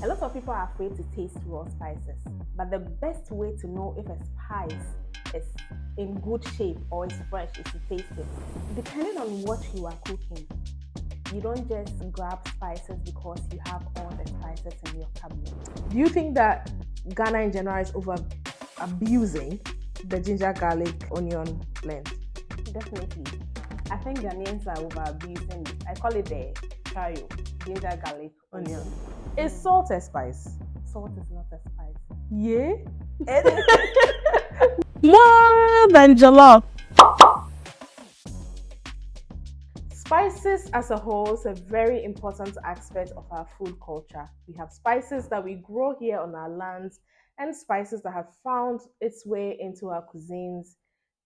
A lot of people are afraid to taste raw spices, but the best way to know if a spice is in good shape or is fresh is to taste it. Depending on what you are cooking, you don't just grab spices because you have all the spices in your cabinet. Do you think that Ghana in general is over abusing the ginger garlic onion blend? Definitely. I think Ghanaians are over abusing it. I call it the trio, ginger garlic onion. Is salt a spice? Salt is not a spice. Yeah. More than jollof. Spices as a whole is a very important aspect of our food culture. We have spices that we grow here on our lands and spices that have found its way into our cuisines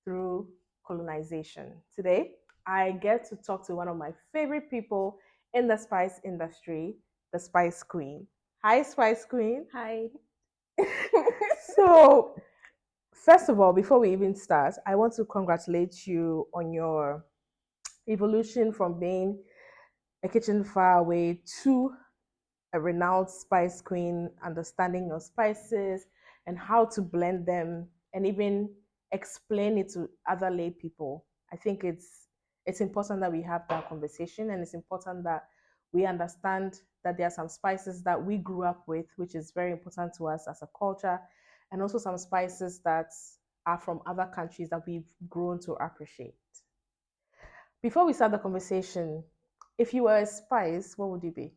through colonization. Today, I get to talk to one of my favorite people in the spice industry, the Spice Queen. Hi, Spice Queen. Hi. So, first of all, before we even start, I want to congratulate you on your evolution from being Akitchenfaraway to a renowned spice queen, understanding your spices and how to blend them and even explain it to other lay people. I think it's important that we have that conversation, and it's important that we understand that there are some spices that we grew up with, which is very important to us as a culture, and also some spices that are from other countries that we've grown to appreciate. Before we start the conversation, if you were a spice, what would you be?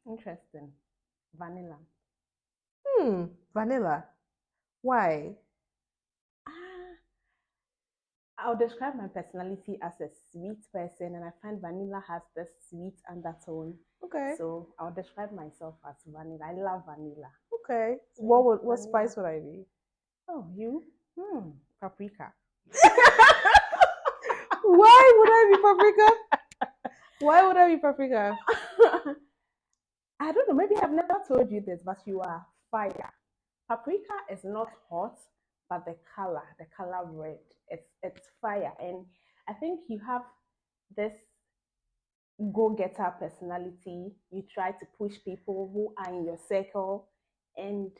Interesting. Vanilla. Vanilla. Why? Ah, I'll describe my personality as a sweet person, and I find vanilla has this sweet undertone. Okay. So I'll describe myself as vanilla. I love vanilla. Okay. So What vanilla. spice would I be? Oh, you? Paprika. Why would I be paprika? Why would I be paprika? I don't know. Maybe I've never told you this, but you are fire. Paprika is not hot, but the color red, it's fire. And I think you have this go-getter personality. You try to push people who are in your circle, and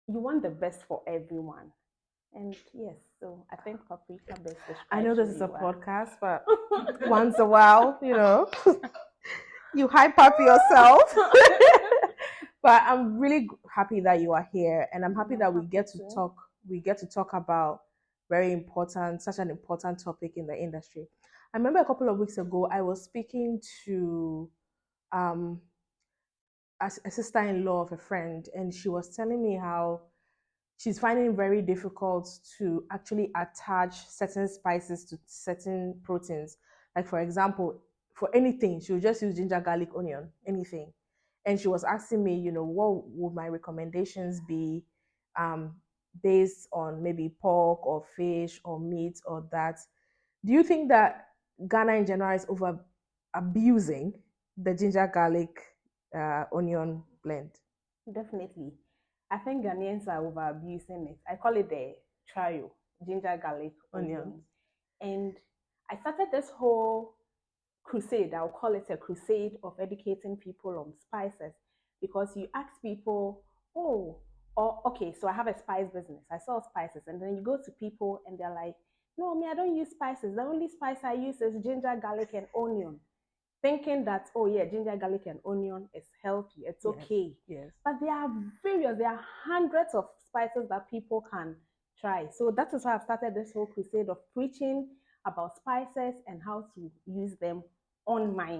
you want the best for everyone. And yes, so I think paprika best describes. I know this who is a you are. podcast, but once a while, you hype up yourself. But I'm really happy that you are here, and I'm happy that we get to talk. We get to talk about such an important topic in the industry. I remember a couple of weeks ago, I was speaking to um, a sister-in-law of a friend, and she was telling me how she's finding it very difficult to actually attach certain spices to certain proteins. Like, for example, for anything, she would just use ginger, garlic, onion, anything. And she was asking me, what would my recommendations be um, based on maybe pork or fish or meat or that. Do you think that Ghana in general is over abusing the ginger, garlic, onion blend? Definitely. I think Ghanaians are over abusing it. I call it the trio, ginger, garlic, onions. And I started this whole crusade, I'll call it a crusade of educating people on spices, because you ask people, oh, or okay, so I have a spice business. I sell spices, and then you go to people and they're like, no, me, I don't use spices. The only spice I use is ginger, garlic, and onion, thinking that, oh yeah, ginger, garlic, and onion is healthy, it's okay. Yes. But there are hundreds of spices that people can try. So that is why I've started this whole crusade of preaching about spices and how to use them on my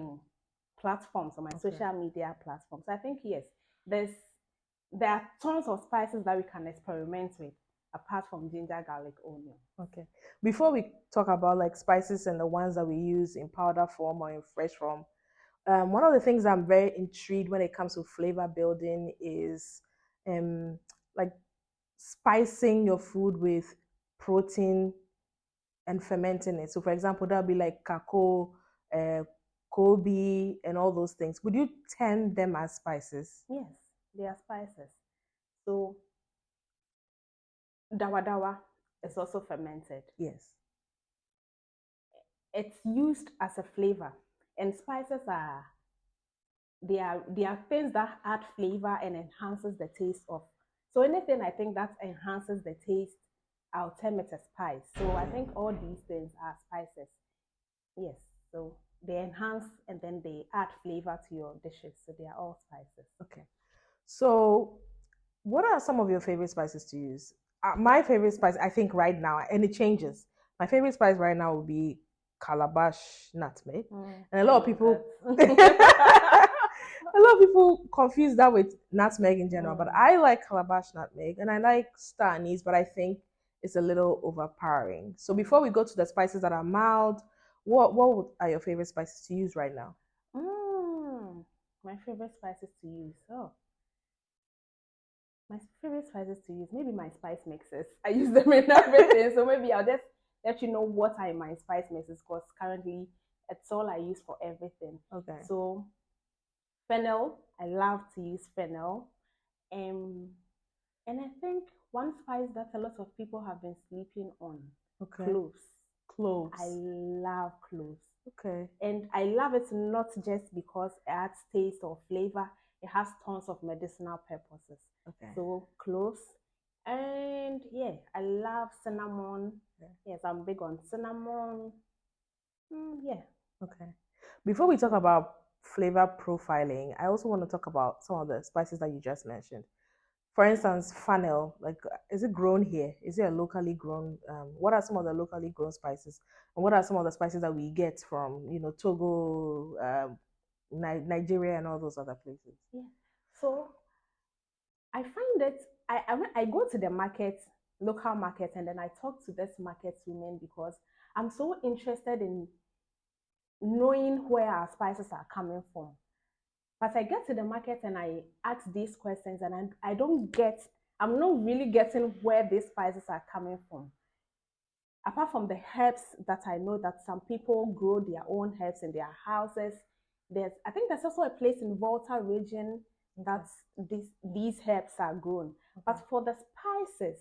platforms, on my social media platforms. I think yes, there are tons of spices that we can experiment with apart from ginger, garlic, onion. Okay. Before we talk about like spices and the ones that we use in powder form or in fresh form, one of the things I'm very intrigued when it comes to flavor building is like spicing your food with protein and fermenting it. So, for example, that would be like kakao, Kobe, and all those things. Would you term them as spices? Yes, they are spices. So, dawa dawa is also fermented. Yes. It's used as a flavor, and spices are they are things that add flavor and enhances the taste of. So anything I think that enhances the taste, I'll term it a spice. So I think all these things are spices. Yes. So they enhance and then they add flavor to your dishes. So they are all spices. Okay. So, what are some of your favorite spices to use? My favorite spice, I think, right now, and it changes. My favorite spice right now would be calabash nutmeg, and a lot of people, a lot of people confuse that with nutmeg in general. But I like calabash nutmeg, and I like star anise, but I think it's a little overpowering. So before we go to the spices that are mild, are your favorite spices to use right now? My favorite spices to use. Oh, my favorite spices to use. Maybe my spice mixes. I use them in everything. So maybe I'll just let you know what are my spice mixes because currently it's all I use for everything. Okay. So fennel. I love to use fennel. And I think one spice that a lot of people have been sleeping on. Okay. Cloves. Cloves. I love cloves. Okay. And I love it not just because it adds taste or flavor, it has tons of medicinal purposes. Okay. So cloves. And yeah, I love cinnamon. Yeah. Yes, I'm big on cinnamon. Yeah. Okay. Before we talk about flavor profiling, I also want to talk about some of the spices that you just mentioned. For instance, fennel, like, is it grown here? Is it a locally grown? What are some of the locally grown spices? And what are some of the spices that we get from, Togo, Nigeria, and all those other places? Yeah. So I find that I go to the market, local market, and then I talk to this market women because I'm so interested in knowing where our spices are coming from. But I get to the market and I ask these questions and I'm not really getting where these spices are coming from. Apart from the herbs that I know that some people grow their own herbs in their houses, I think there's also a place in Volta region that these herbs are grown. Okay. But for the spices,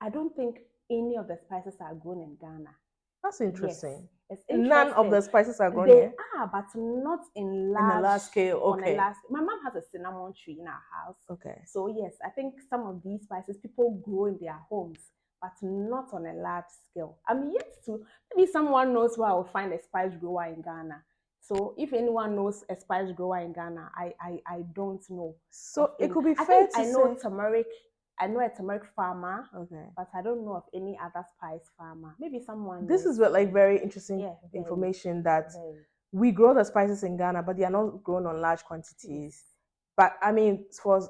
I don't think any of the spices are grown in Ghana. That's interesting. Yes, it's interesting. None of the spices are grown here? They are, but not in a large scale. Okay. My mom has a cinnamon tree in our house. Okay. So yes, I think some of these spices people grow in their homes, but not on a large scale. I'm yet to, maybe someone knows where I will find a spice grower in Ghana. So if anyone knows a spice grower in Ghana, I don't know. So it could be fair to say. I know turmeric. I know a turmeric farmer, okay, but I don't know of any other spice farmer. Maybe someone. This knows. Is what, like, very interesting information that we grow the spices in Ghana, but they are not grown on large quantities. Yes. But I mean, for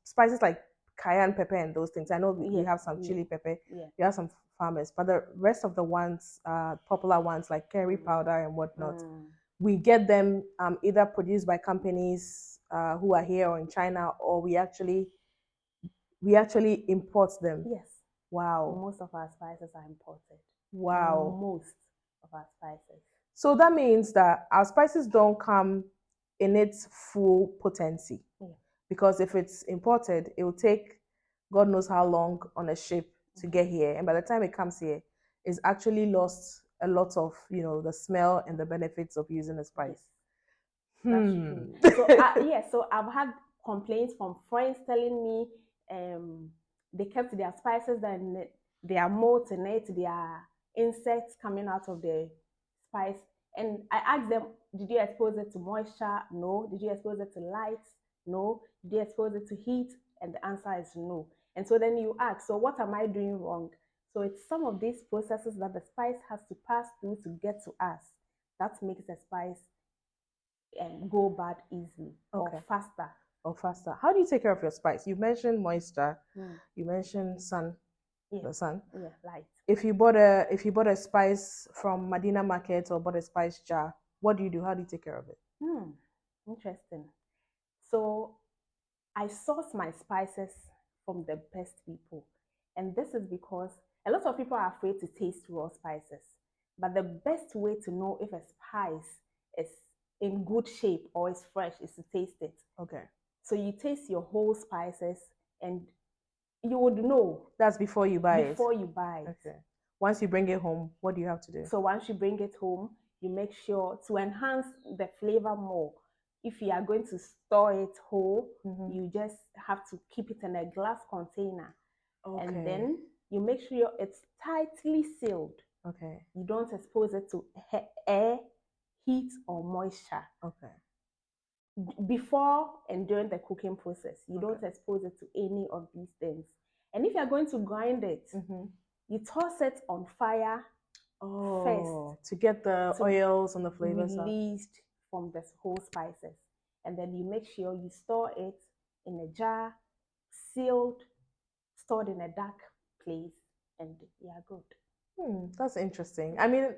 spices like cayenne pepper and those things, I know we have some chili pepper. Yeah. We have some farmers, but the rest of the ones, popular ones like curry powder and whatnot, we get them either produced by companies who are here or in China, or we actually import them. Yes. Wow. Most of our spices are imported. Wow. Most of our spices. So that means that our spices don't come in its full potency. Yeah. Because if it's imported, it will take God knows how long on a ship to get here. And by the time it comes here, it's actually lost a lot of, the smell and the benefits of using a spice. That's true. So I've had complaints from friends telling me they kept their spices and there are moths in it, there are insects coming out of the spice. And I asked them, did you expose it to moisture? No. Did you expose it to light? No. Did you expose it to heat? And the answer is no. And so then you ask, so what am I doing wrong? So it's some of these processes that the spice has to pass through to get to us that makes the spice go bad easily or faster. How do you take care of your spice? You mentioned moisture. You mentioned sun. Yeah. The sun. Yeah, light. If you bought a spice from Medina Market or bought a spice jar, what do you do? How do you take care of it? Interesting. So I source my spices from the best people, and this is because a lot of people are afraid to taste raw spices. But the best way to know if a spice is in good shape or is fresh is to taste it. Okay. So you taste your whole spices and you would know. That's before you buy it? Before you buy it. Okay. Once you bring it home, what do you have to do? So once you bring it home, you make sure to enhance the flavor more. if you are going to store it whole, Mhm. you just have to keep it in a glass container. Okay. And then you make sure it's tightly sealed. Okay. You don't expose it to air, heat, or moisture. Okay. Before and during the cooking process, you Okay. don't expose it to any of these things. And if you're going to grind it, you toss it on fire first to get the oils and the flavors released from the whole spices. And then you make sure you store it in a jar, sealed, stored in a dark place, and you are good. That's interesting. I mean,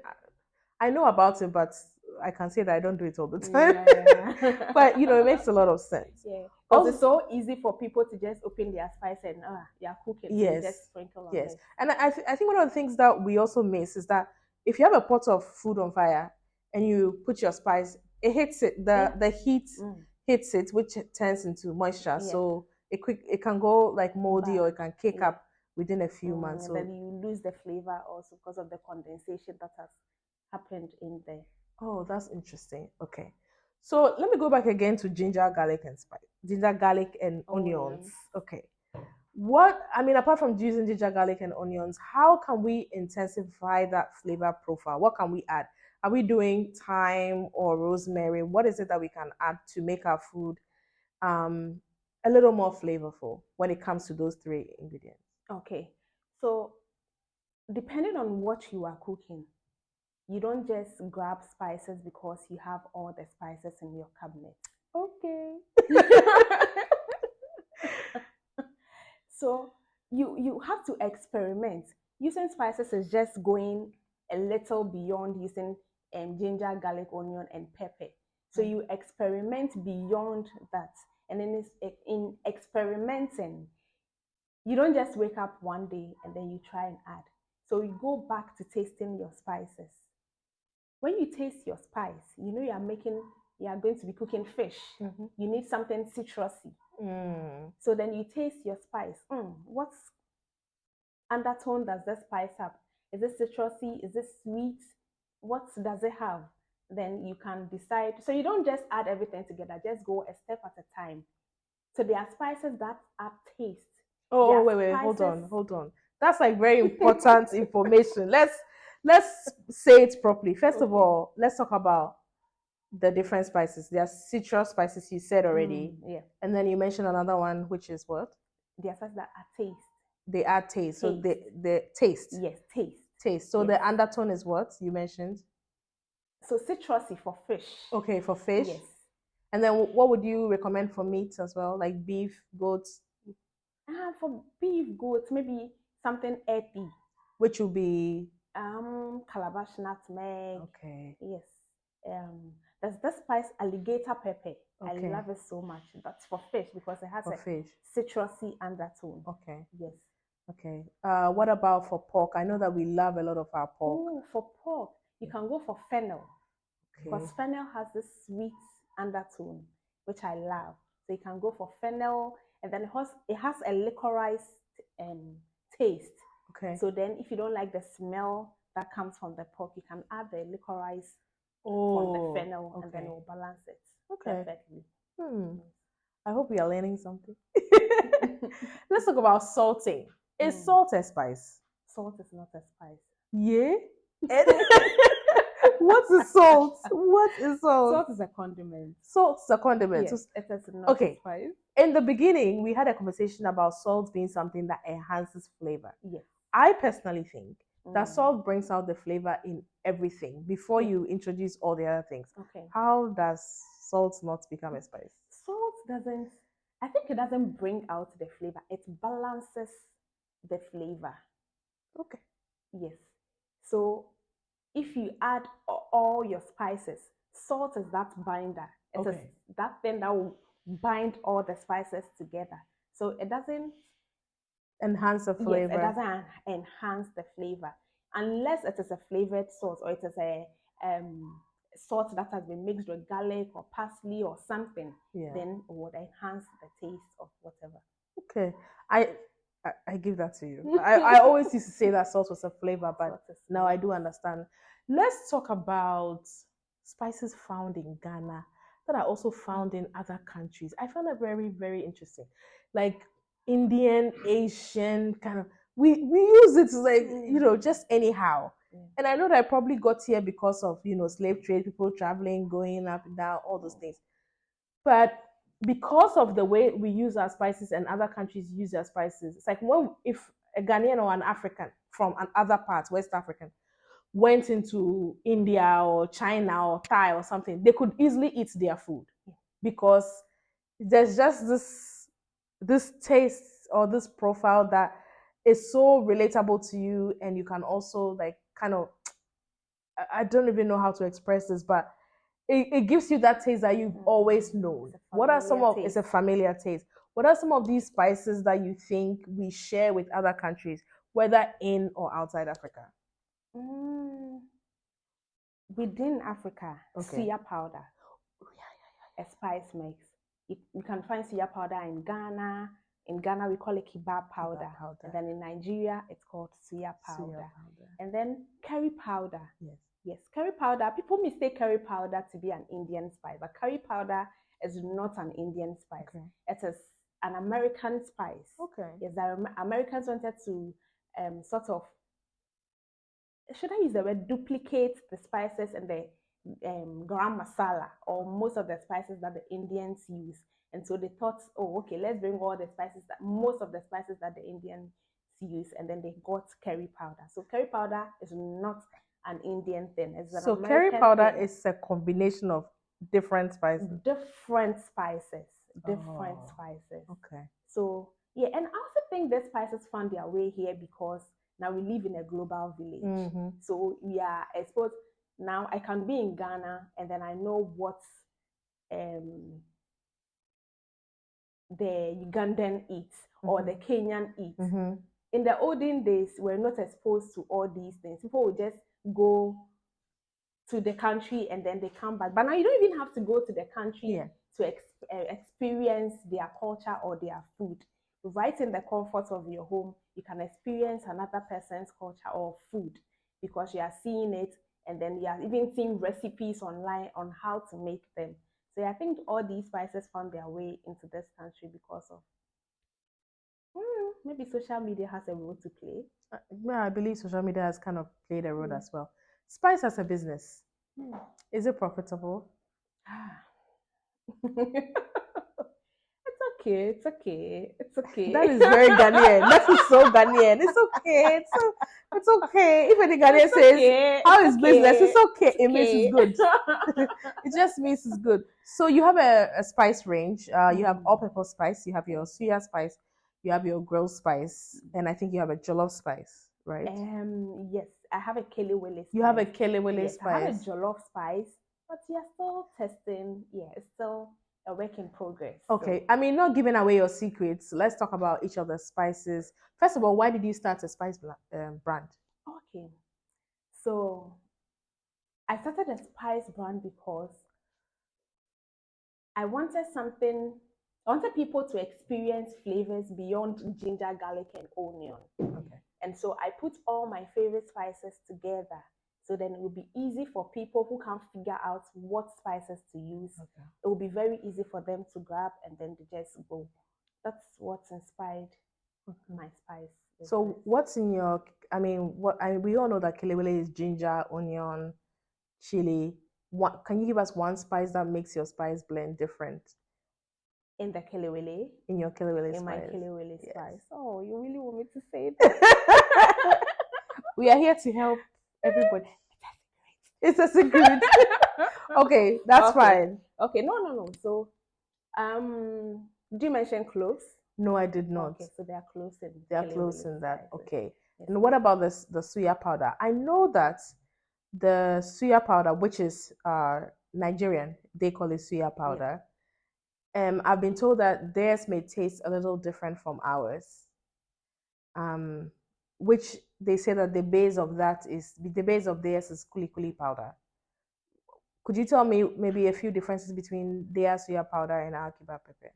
I know about it, but I can say that I don't do it all the time. Yeah. But it makes a lot of sense. Yeah, because it's so easy for people to just open their spice and you're cooking. Yes. So just sprinkle on Yes. it. And I think one of the things that we also miss is that if you have a pot of food on fire and you put your spice, it hits it. The heat hits it, which turns into moisture. Yeah. So it can go like moldy or it can kick up within a few months. So then you lose the flavor also because of the condensation that has happened in there. Oh, that's interesting. Okay. So let me go back again to ginger, garlic, and spice. Ginger, garlic, and onions. Okay. Apart from using ginger, garlic, and onions, how can we intensify that flavor profile? What can we add? Are we doing thyme or rosemary? What is it that we can add to make our food a little more flavorful when it comes to those three ingredients? Okay. So depending on what you are cooking, you don't just grab spices because you have all the spices in your cabinet. Okay. So you have to experiment. Using spices is just going a little beyond using ginger, garlic, onion, and pepper. So you experiment beyond that. And then in experimenting, you don't just wake up one day and then you try and add. So you go back to tasting your spices. When you taste your spice, you are going to be cooking fish. You need something citrusy. So then you taste your spice. What undertone does this spice have? Is it citrusy? Is it sweet? What does it have? Then you can decide. So you don't just add everything together. Just go a step at a time. So there are spices that add taste. Wait, hold on. That's like very important information. Let's say it properly. First of all, let's talk about the different spices. There are citrus spices you said already. And then you mentioned another one, which is what? There are spices that add taste. They add taste. So the taste. Yes, taste. Taste. So the undertone is what you mentioned? So citrusy for fish. Okay, for fish. Yes. And then what would you recommend for meat as well? Like beef, goats? For beef, goats, maybe something earthy. Which will be calabash nutmeg. Okay. Yes. There's this spice alligator pepper. Okay. I love it so much. That's for fish because it has citrusy undertone. Okay. Yes. Okay. What about for pork? I know that we love a lot of our pork. Oh, for pork, you can go for fennel. Okay. Because fennel has this sweet undertone, which I love. So you can go for fennel, and then it has a licorice taste. Okay. So then if you don't like the smell that comes from the pork, you can add the licorice from the fennel, and then it will balance it perfectly. I hope we are learning something. Let's talk about salting. Is salt a spice? Salt is not a spice. Yeah? What is salt? What is salt? Salt is a condiment. Salt is a condiment. Yes, it is not a spice. In the beginning, we had a conversation about salt being something that enhances flavor. Yes. I personally think that salt brings out the flavor in everything before you introduce all the other things. Okay. How does salt not become a spice? Salt I think it doesn't bring out the flavor. It balances the flavor. Okay. Yes. So if you add all your spices, salt is that binder. It is that thing that will bind all the spices together. So it doesn't enhance the flavor. Yes, it doesn't enhance the flavor. Unless it is a flavored sauce or it is a salt that has been mixed with garlic or parsley or something, then it would enhance the taste of whatever. Okay. I give that to you. I always used to say that salt was a flavor, but now I do understand. Let's talk about spices found in Ghana that are also found in other countries. I found that very, very interesting. Like Indian, Asian kind of we use it like just anyhow. And I know that I probably got here because of slave trade, people traveling, going up and down, all those things. But because of the way we use our spices and other countries use their spices, it's like if a Ghanaian or an African from another part, West African, went into India or China or Thai or something, they could easily eat their food because there's just this taste or this profile that is so relatable to you, and you can also like kind of, I don't even know how to express this, but it gives you that taste that you've always known. What are some of it's a familiar taste. What are some of these spices that you think we share with other countries, whether in or outside Africa? Within Africa, suya powder, a spice mix. You can find suya powder in Ghana. In Ghana, we call it kebab powder. And then in Nigeria, it's called suya powder. And then curry powder. Yes, curry powder. People mistake curry powder to be an Indian spice, but curry powder is not an Indian spice. It is an American spice. Yes, the Americans wanted to sort of, should I use the word, duplicate the spices and the garam masala or most of the spices that the Indians use. And so they thought, oh, okay, let's bring all the spices, most of the spices that the Indians use, and then they got curry powder. So curry powder is not an Indian thing. It's an American curry powder thing. Is a combination of different spices. Different spices. Okay. So yeah, and I also think the spices found their way here because now we live in a global village. So we are exposed. Now I can be in Ghana and then I know what the Ugandan eats or the Kenyan eats. In the olden days, we're not exposed to all these things. People would just go to the country and then they come back. But now you don't even have to go to the country to experience their culture or their food. Right in the comfort of your home, you can experience another person's culture or food because you are seeing it, and then you are even seeing recipes online on how to make them. So I think all these spices found their way into this country because of maybe social media has a role to play. I believe social media has kind of played a role as well. Spice as a business, is it profitable? It's okay. That is very Ghanaian. That is so Ghanaian. It's okay. It's okay. If any Ghanaian says, how is business? It's okay. It means it's good. It just means it's good. So you have a spice range. You have all-purpose spice. You have your suya spice. You have your grilled spice. And I think you have a jollof spice, right? Yes. I have a kelewele spice. You have a kelewele spice. I have a jollof spice. But you're still testing. Yeah, it's still a work in progress. Okay. So. I mean, not giving away your secrets. Let's talk about each of the spices. First of all, why did you start a spice brand? Okay. So I started a spice brand because I wanted people to experience flavors beyond ginger, garlic, and onion. Okay. And so I put all my favorite spices together. So then it will be easy for people who can't figure out what spices to use. Okay. It will be very easy for them to grab and then they just go. That's what's inspired my spice business. So what's in your, we all know that kelewele is ginger, onion, chili. Can you give us one spice that makes your spice blend different? In the kelewele? In your kelewele spice. In my kelewele spice. Oh, you really want me to say that? We are here to help everybody. It's a secret. Okay, that's fine. Okay, no. So, did you mention cloves? No, I did not. Okay, so they are cloves in. They are cloves in that. Okay. Yes. And what about the suya powder? I know that the suya powder, which is Nigerian, they call it suya powder. Yes. I've been told that theirs may taste a little different from ours. Which they say that the base of theirs is kuli powder. Could you tell me maybe a few differences between their suya powder and our kebab pepper?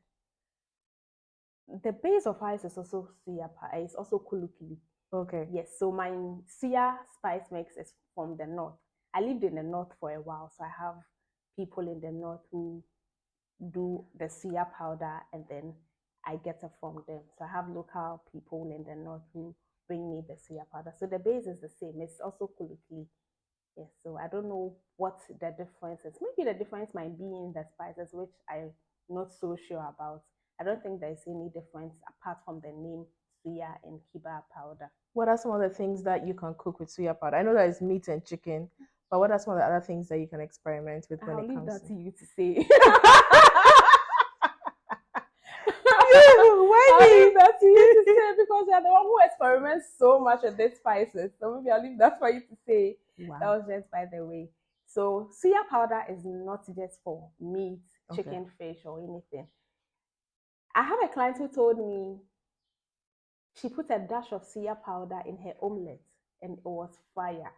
The base of ours is also suya powder. It's also kuli. Okay. Yes. So my suya spice mix is from the north. I lived in the north for a while, so I have people in the north who do the suya powder, and then I get it from them. So I have local people in the north who bring me the suya powder. So the base is the same. It's also kulukuli. Yes. So I don't know what the difference is. Maybe the difference might be in the spices, which I'm not so sure about. I don't think there's any difference apart from the name suya and kiba powder. What are some of the things that you can cook with suya powder? I know that it's meat and chicken, but what are some of the other things that you can experiment with when it comes to? I'll leave that to you to say. Why I'll leave that to you to say because you're the one who experiments so much with these spices. So maybe I'll leave that for you to say. Wow. That was just by the way. So suya powder is not just for meat, chicken, fish, or anything. I have a client who told me she put a dash of suya powder in her omelette and it was fire.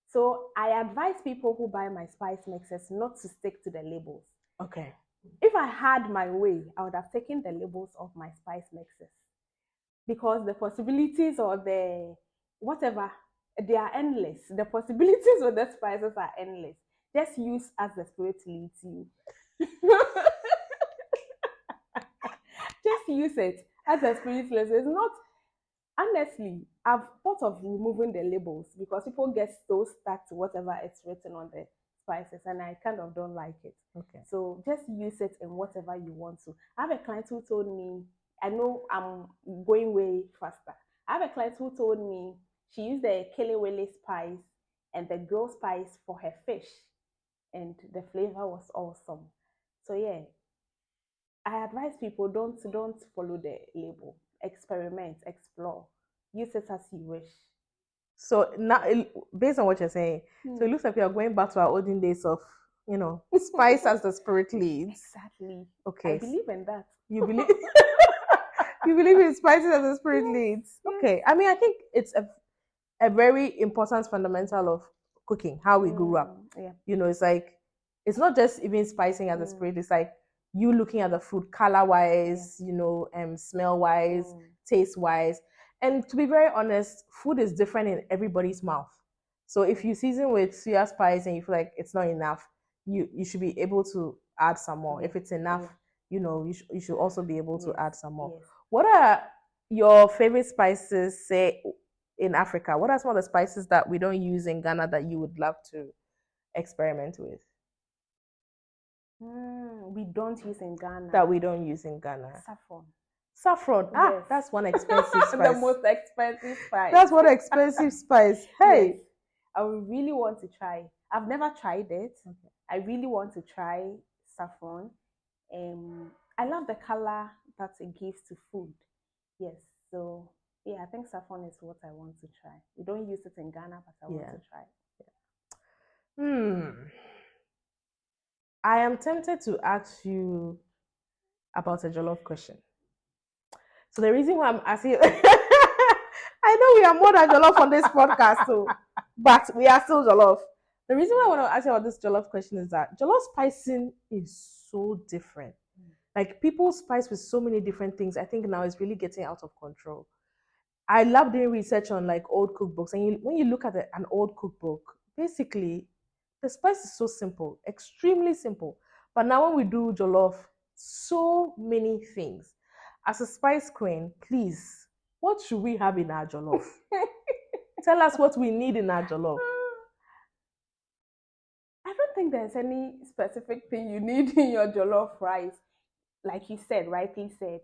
So I advise people who buy my spice mixes not to stick to the labels. Okay. If I had my way, I would have taken the labels of my spice mixes because the possibilities or the whatever, they are endless. The possibilities with the spices are endless. Just use as the spirit leads you. Just use it as the spirit leads you. It's not, honestly, I've thought of removing the labels because people get so stuck to whatever is written on the spices, and I kind of don't like it. Okay. So just use it in whatever you want to. I have a client who told me, I know I'm going way faster. I have a client who told me she used the kelewele spice and the girl spice for her fish, and the flavor was awesome. So yeah, I advise people don't follow the label. Experiment, explore, use it as you wish. So now, based on what you're saying, so it looks like we are going back to our olden days of, spice as the spirit leads. Exactly. Okay. I believe in that. You believe? You believe in spices as the spirit leads? Yes. Okay. I mean, I think it's a very important fundamental of cooking, how we grew up. Yeah. It's like, it's not just even spicing as a spirit. It's like you looking at the food color-wise, smell-wise, taste-wise. And to be very honest, food is different in everybody's mouth. So if you season with suya spice and you feel like it's not enough, you should be able to add some more. If it's enough, you should also be able to add some more. Yes. What are your favorite spices, say, in Africa? What are some of the spices that we don't use in Ghana that you would love to experiment with? We don't use in Ghana. That we don't use in Ghana. Saffron. Saffron. Yes. That's one expensive spice. The most expensive spice. That's one expensive spice. Hey. Yes. I would really want to try. I've never tried it. Okay. I really want to try saffron. I love the color that it gives to food. Yes. So yeah, I think saffron is what I want to try. We don't use it in Ghana, but I want to try. Yeah. I am tempted to ask you about a jollof question. So the reason why I'm asking, I know we are more than jollof on this podcast, so, but we are still jollof. The reason why I want to ask you about this jollof question is that jollof spicing is so different. Like people spice with so many different things. I think now it's really getting out of control. I love doing research on like old cookbooks, and when you look at an old cookbook, basically the spice is so simple, extremely simple. But now when we do jollof, so many things. As a spice queen, please, what should we have in our jollof? Tell us what we need in our jollof. I don't think there's any specific thing you need in your jollof rice. Like you said, rightly said,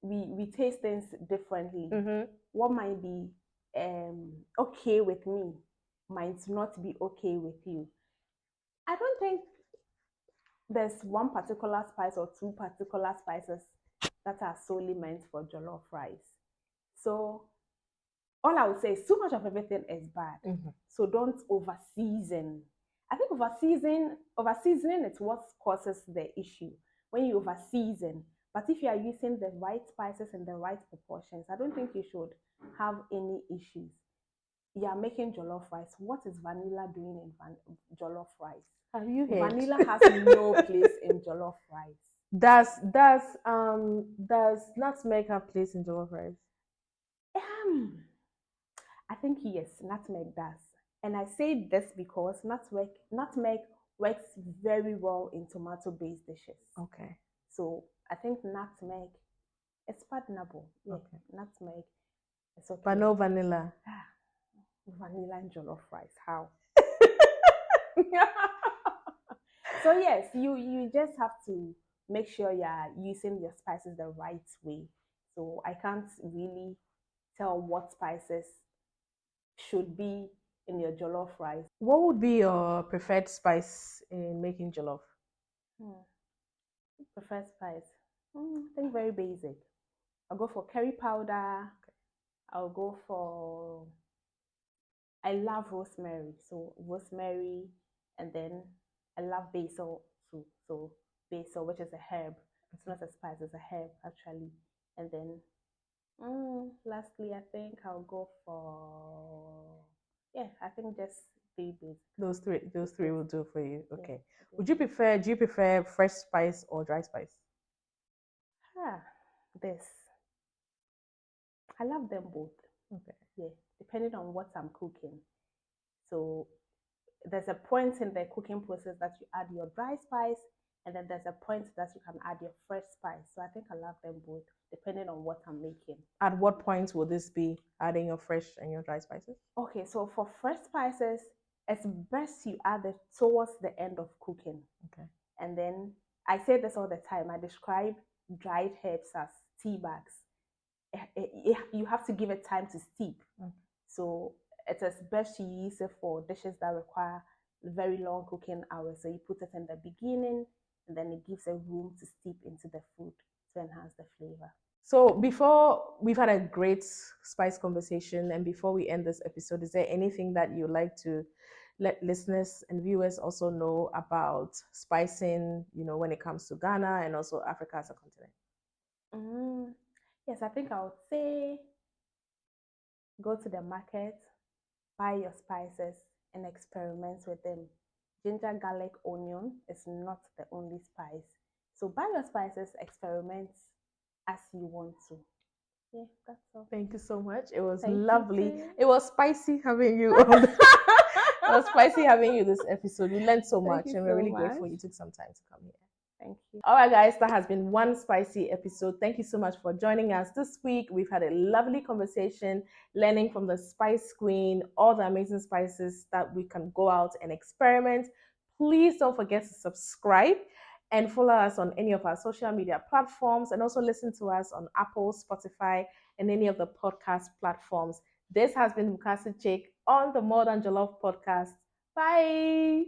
we taste things differently. What might be okay with me might not be okay with you. I don't think there's one particular spice or two particular spices that are solely meant for jollof rice. So all I would say is too much of everything is bad. So don't over season. I think over seasoning is what causes the issue. When you over season. But if you are using the right spices in the right proportions, I don't think you should have any issues. You are making jollof rice. What is vanilla doing in jollof rice? Have you heard? Vanilla has no place in jollof rice. Does nutmeg have place in jollof rice? I think yes, nutmeg does. And I say this because nutmeg works very well in tomato-based dishes. Okay. So I think nutmeg is pardonable. Yeah, Okay. nutmeg. It's okay. But no vanilla. Vanilla and jollof rice. How? So yes, you just have to make sure you're using your spices the right way. So I can't really tell what spices should be in your jollof rice. What would be your preferred spice in making jollof? Preferred spice? I think very basic. I'll go for curry powder. I'll go for, I love rosemary. So rosemary, and then I love basil too. So basil, which is a herb. It's not a spice, it's a herb actually. And then lastly, I think I'll go for, yeah, I think just three basic. Those three will do for you. Okay. Yeah. Do you prefer fresh spice or dry spice? This. I love them both. Okay. Yeah, depending on what I'm cooking. So there's a point in the cooking process that you add your dry spice, and then there's a point that you can add your fresh spice. So I think I love them both, depending on what I'm making. At what point will this be, adding your fresh and your dry spices? Okay, so for fresh spices, it's best you add it towards the end of cooking. Okay. And then I say this all the time. I describe dried herbs as tea bags. You have to give it time to steep. So it is best to use it for dishes that require very long cooking hours. So you put it in the beginning, and then it gives a room to steep into the food to enhance the flavor. So before, we've had a great spice conversation, and before we end this episode, is there anything that you'd like to let listeners and viewers also know about spicing, when it comes to Ghana and also Africa as a continent? Yes, I think I would say go to the market, buy your spices, and experiment with them. Ginger, garlic, onion is not the only spice. So buy your spices, experiment as you want to. Yeah, that's all. Thank you so much. It was Thank you lovely. too. It was spicy having you on. It was spicy having you this episode. We learned so much, and we're really grateful you took some time to come here. Thank you. All right, guys, that has been one spicy episode. Thank you so much for joining us this week. We've had a lovely conversation, learning from the spice queen, all the amazing spices that we can go out and experiment. Please don't forget to subscribe and follow us on any of our social media platforms, and also listen to us on Apple, Spotify, and any of the podcast platforms. This has been Mukasi Chik on the More Than Jollof podcast. Bye.